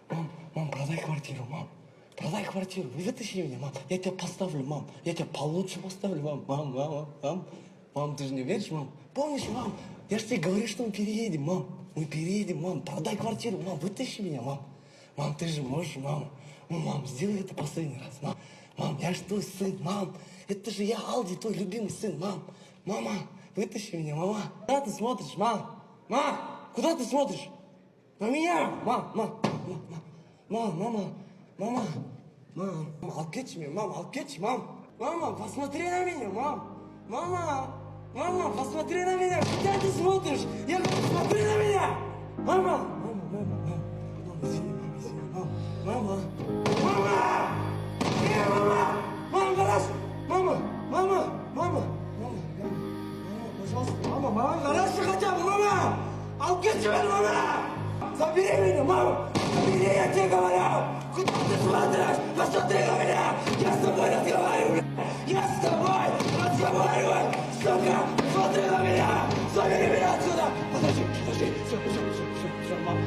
Мам, продай квартиру, мам. Продай квартиру, вытащи меня, мам. Я тебя поставлю, мам. Я тебя получше поставлю, мам. Мам. Мам, ты же не веришь, мам? Помнишь, мам? Я же тебе говорю, что мы переедем, мам. Мы переедем, мам. Продай квартиру, мам. Вытащи меня, мам. Мам, ты же можешь, мам. Ну, мам, сделай это последний раз, мам. Мам, я же твой сын, мам. Это же я, Алди, твой любимый сын, мам. Мама, вытащи меня, мама. Куда ты смотришь, мам? Мам, куда ты смотришь? На меня! Мама, алып кетші мен, мам, алып кетші, мам. Мама, посмотри на меня, мам. Мама, посмотри на меня. Куда ты смотришь? Я говорю, посмотри на меня. Мама, извини, мам. Мама. Мама, гараж. Мама, пожалуйста, мама, гараж хотя бы, мама. Алып кетші мен, мама. Забери меня, мама! Забери, я тебе говорю! Куда ты смотришь? Посмотри на меня! Я с тобой разговариваю! Я с тобой разговариваю! Сука! Смотри на меня! Забери меня отсюда! Подожди! Все, мама!